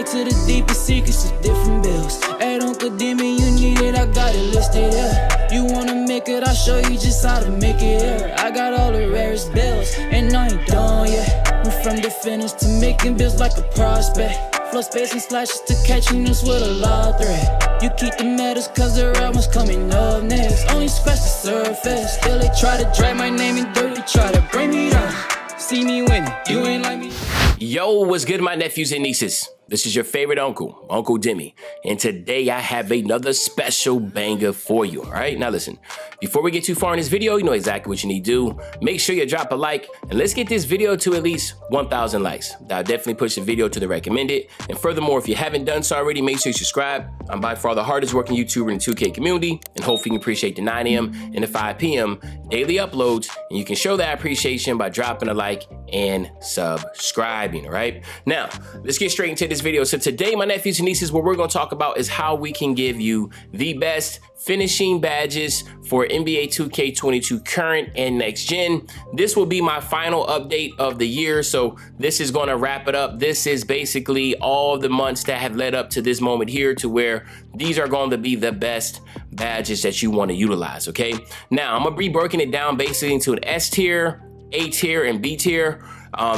to the deepest secrets of different bills. Hey, Uncle Demi, you need it, I got it listed here. You wanna make it, I'll show you just how to make it here. I got all the rarest bills, and I ain't done yet. Went from defenders to making bills like a prospect. Flow space and slashes to catching us with a lot of threat. You keep the medals cause the real one's coming up next. Only scratch the surface. Still they try to drag my name in dirt, they try to bring me down. See me winning, you ain't like me. Yo, what's good, my nephews and nieces? This is your favorite uncle, Uncle Demi, and today I have another special banger for you, all right? Now listen, before we get too far in this video, you know exactly what you need to do. Make sure you drop a like, and let's get this video to at least 1,000 likes. That'll definitely push the video to the recommended, and furthermore, if you haven't done so already, make sure you subscribe. I'm by far the hardest working YouTuber in the 2K community, and hopefully you can appreciate the 9 a.m. and the 5 p.m. daily uploads, and you can show that appreciation by dropping a like and subscribing, all right? Now, let's get straight into this video. So today, my nephews and nieces, what we're going to talk about is how we can give you the best finishing badges for NBA 2K22 current and next gen. This will be my final update of the year, so this is going to wrap it up. This is basically all the months that have led up to this moment here, to where these are going to be the best badges that you want to utilize, okay? Now, I'm going to be breaking it down basically into an S tier, A tier, and B tier.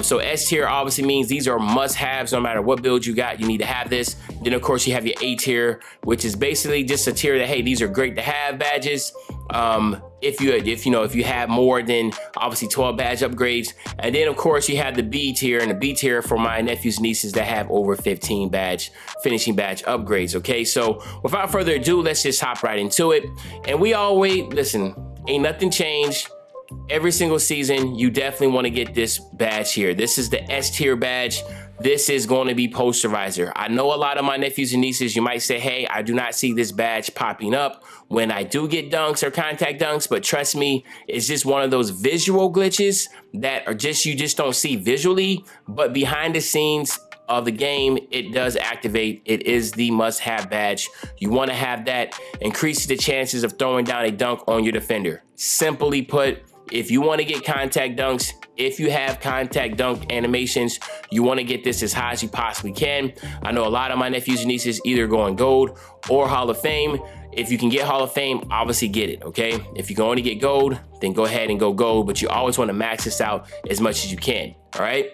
So S tier obviously means these are must-haves. No matter what build you got, you need to have this. Then of course you have your A tier, which is basically just a tier that, hey, these are great to have badges. If you have more than obviously 12 badge upgrades. And then of course you have the B tier, and the B tier for my nephews and nieces that have over 15 finishing badge upgrades. Okay, so without further ado, let's just hop right into it. And we always, listen, ain't nothing changed. Every single season, you definitely want to get this badge here. This is the S tier badge. This is going to be Posterizer. I know a lot of my nephews and nieces, you might say, hey, I do not see this badge popping up when I do get dunks or contact dunks, but trust me, it's just one of those visual glitches that are you just don't see visually, but behind the scenes of the game, it does activate. It is the must-have badge. You want to have that. Increases the chances of throwing down a dunk on your defender. Simply put, if you want to get contact dunks, if you have contact dunk animations, you want to get this as high as you possibly can. I know a lot of my nephews and nieces either going gold or Hall of Fame. If you can get Hall of Fame, obviously get it, okay? If you can only get gold, then go ahead and go gold, but you always want to max this out as much as you can, all right?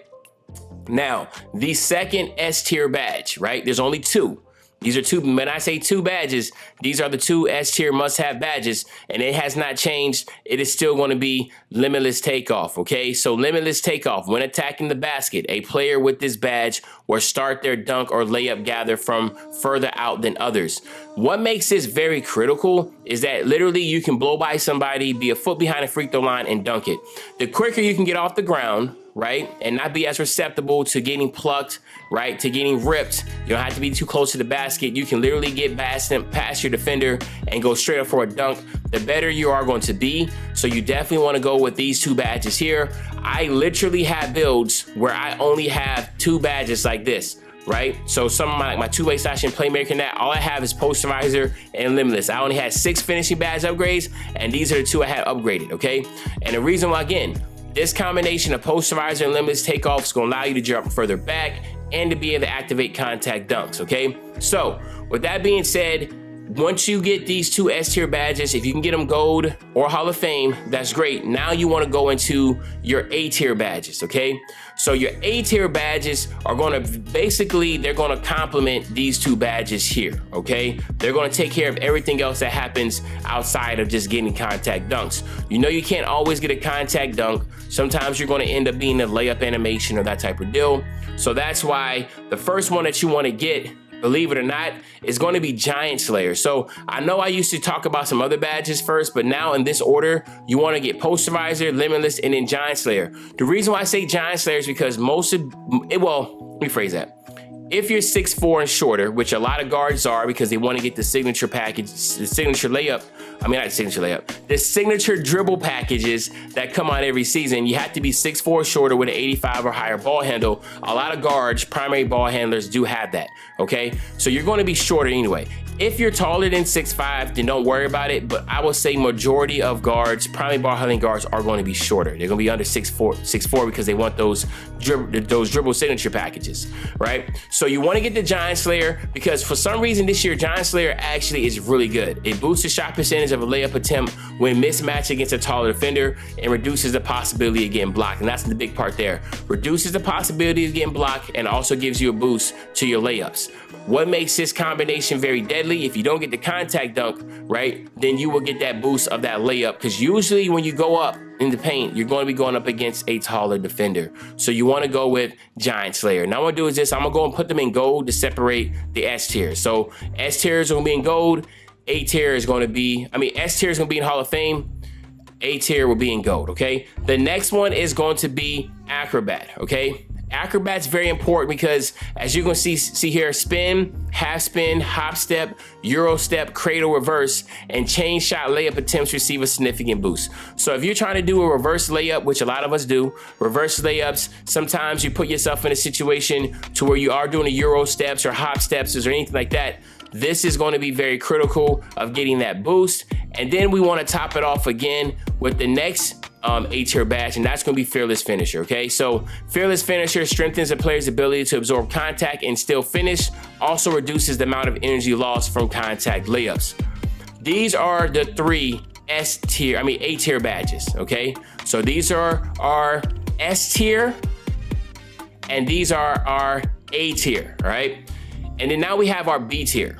Now, the second S tier badge, right? There's only two. These are two. When I say two badges, these are the two S tier must-have badges, and it has not changed. It is still going to be Limitless Takeoff, okay? So Limitless Takeoff, when attacking the basket, a player with this badge will start their dunk or layup gather from further out than others. What makes this very critical is that literally you can blow by somebody, be a foot behind a free throw line, and dunk it. The quicker you can get off the ground, right, and not be as susceptible to getting plucked, right, to getting ripped. You don't have to be too close to the basket. You can literally get past your defender and go straight up for a dunk. The better you are going to be. So you definitely want to go with these two badges here. I literally have builds where I only have two badges like this, right? So some of my two-way slashing playmaker, that all I have is Posterizer and Limitless. I only had 6 finishing badge upgrades, and these are the two I had upgraded, okay? And the reason why, again, this combination of Posterizer and Limitless Takeoff is going to allow you to jump further back and to be able to activate contact dunks, okay? So, with that being said, once you get these two S tier badges, if you can get them gold or Hall of Fame, that's great. Now you want to go into your A tier badges, okay? So your A tier badges are going to basically, they're going to complement these two badges here, okay? They're going to take care of everything else that happens outside of just getting contact dunks. You know you can't always get a contact dunk. Sometimes you're going to end up being a layup animation or that type of deal. So that's why the first one that you want to get, believe it or not, is going to be Giant Slayer. So I know I used to talk about some other badges first, but now in this order, you want to get Posterizer, Limitless, and then Giant Slayer. The reason why I say Giant Slayer is because most of it, well, let me phrase that. If you're 6'4" and shorter, which a lot of guards are because they want to get the signature package, the signature layup, not signature layup, the signature dribble packages that come out every season, you have to be 6'4" shorter with an 85 or higher ball handle. A lot of guards, primary ball handlers, do have that, okay? So you're going to be shorter anyway. If you're taller than 6'5", then don't worry about it. But I will say majority of guards, primary ball handling guards, are going to be shorter. They're going to be under 6'4", because they want those dribble signature packages, right? So you want to get the Giant Slayer, because for some reason this year, Giant Slayer actually is really good. It boosts the shot percentage of a layup attempt when mismatched against a taller defender, and reduces the possibility of getting blocked. And that's the big part there. Reduces the possibility of getting blocked, and also gives you a boost to your layups. What makes this combination very deadly? If you don't get the contact dunk, right, then you will get that boost of that layup, because usually when you go up in the paint, you're going to be going up against a taller defender. So you want to go with Giant Slayer. Now what I'm going to do is this. I'm going to go and put them in gold to separate the S tier. So S tier is going to be in gold. A tier is going to be, S tier is going to be in Hall of Fame. A tier will be in gold, okay? The next one is going to be Acrobat, okay? Acrobat's very important because, as you can see here, spin, half spin, hop step, Euro step, cradle reverse, and chain shot layup attempts receive a significant boost. So if you're trying to do a reverse layup, which a lot of us do, reverse layups, sometimes you put yourself in a situation to where you are doing a Euro steps or hop steps or anything like that. This is going to be very critical of getting that boost. And then we want to top it off again with the next A tier badge, and that's going to be Fearless Finisher, okay? So Fearless Finisher strengthens a player's ability to absorb contact and still finish, also reduces the amount of energy lost from contact layups. These are the three A tier badges, okay? So these are our S tier, and these are our A tier, right? And then now we have our B tier.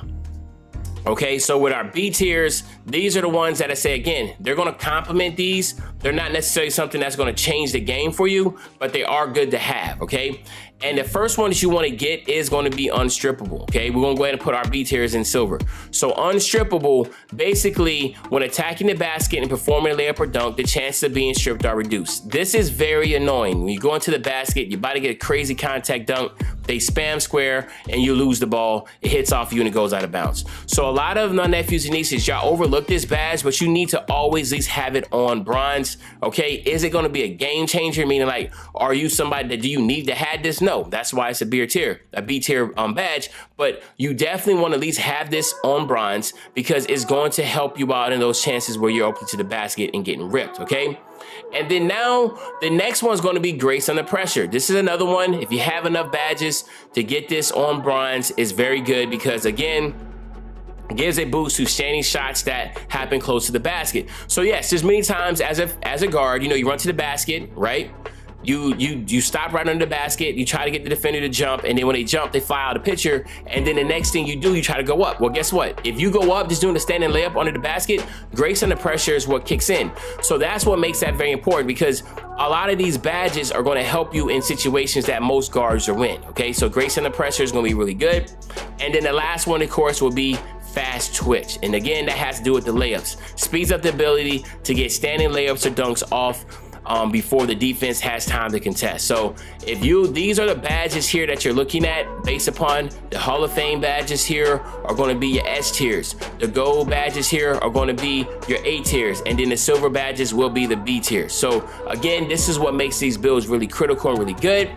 Okay, so with our B tiers, these are the ones that I say, again, they're gonna complement these. They're not necessarily something that's gonna change the game for you, but they are good to have, okay? And the first one that you wanna get is gonna be Unstrippable, okay? We're gonna go ahead and put our B tiers in silver. So Unstrippable, basically, when attacking the basket and performing a layup or dunk, the chances of being stripped are reduced. This is very annoying. When you go into the basket, you're about to get a crazy contact dunk, they spam square, and you lose the ball, it hits off you and it goes out of bounds. So a lot of my nephews and nieces, y'all overlook this badge, but you need to always at least have it on bronze, okay? Is it gonna be a game changer? Meaning, like, are you somebody that, do you need to have this? No, that's why it's a B tier badge, but you definitely wanna at least have this on bronze, because it's going to help you out in those chances where you're open to the basket and getting ripped, okay? And then now the next one's going to be Grace Under Pressure. This is another one. If you have enough badges to get this on bronze, is very good, because again, it gives a boost to standing shots that happen close to the basket. So yes, there's many times as a guard, you know, you run to the basket, right? You stop right under the basket, you try to get the defender to jump, and then when they jump, they fly out of the picture, and then the next thing you do, you try to go up. Well, guess what? If you go up just doing a standing layup under the basket, Grace Under Pressure is what kicks in. So that's what makes that very important, because a lot of these badges are going to help you in situations that most guards are in, okay? So Grace Under Pressure is going to be really good. And then the last one, of course, will be Fast Twitch. And again, that has to do with the layups. Speeds up the ability to get standing layups or dunks off before the defense has time to contest. So if these are the badges here that you're looking at based upon the Hall of Fame badges here are going to be your S tiers. The gold badges here are going to be your A tiers, and then the silver badges will be the B tiers. So again, this is what makes these builds really critical and really good.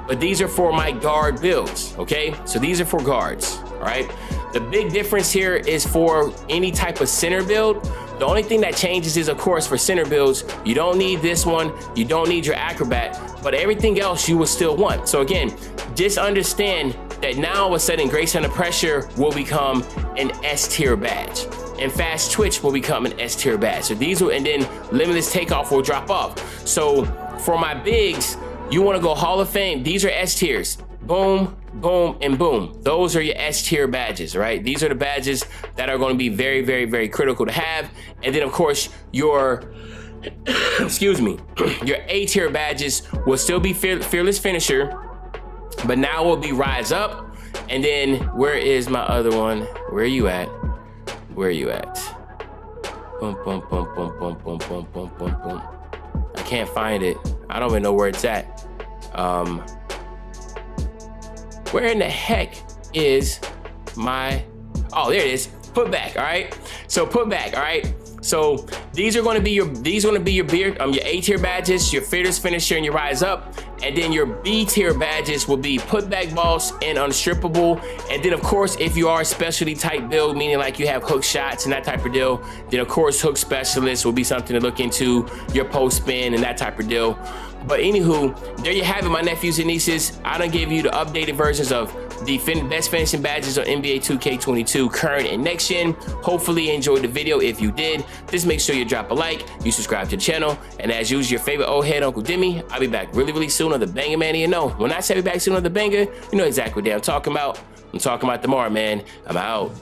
But these are for my guard builds, okay? So these are for guards, all right? The big difference here is for any type of center build. The only thing that changes is, of course, for center builds, you don't need this one, you don't need your Acrobat, but everything else you will still want. So again, just understand that now all of a sudden Grace Under Pressure will become an S tier badge, and Fast Twitch will become an S tier badge. So these will, and then Limitless Takeoff will drop off. So for my bigs, you want to go Hall of Fame. These are S tiers. Boom, boom, and boom. Those are your S tier badges, right? These are the badges that are going to be very, very, very critical to have. And then, of course, your excuse me, your A tier badges will still be Fearless Finisher, but now will be Rise Up. And then where is my other one? Where are you at? Where are you at? Boom, boom, boom, boom, boom, boom, boom, boom, boom, boom. I can't find it. I don't even know where it's at. Where in the heck is my, oh, there it is. Put back, all right? So put back, all right? So these are going to be your A tier badges, your Fearless Finisher, and your Rise Up. And then your B tier badges will be Putback Boss and Unstrippable. And then of course, if you are a specialty type build, meaning like you have hook shots and that type of deal, then of course Hook Specialist will be something to look into, your post spin and that type of deal. But anywho, there you have it, my nephews and nieces. I done give you the updated versions of the best finishing badges on NBA 2K22 current and next gen. Hopefully you enjoyed the video. If you did, just make sure you drop a like, you subscribe to the channel, and as usual, your favorite old head, Uncle Demi. I'll be back really soon on the Banger Man. You know, when I say be back soon on the Banger, you know exactly what I'm talking about. I'm talking about tomorrow, man. I'm out.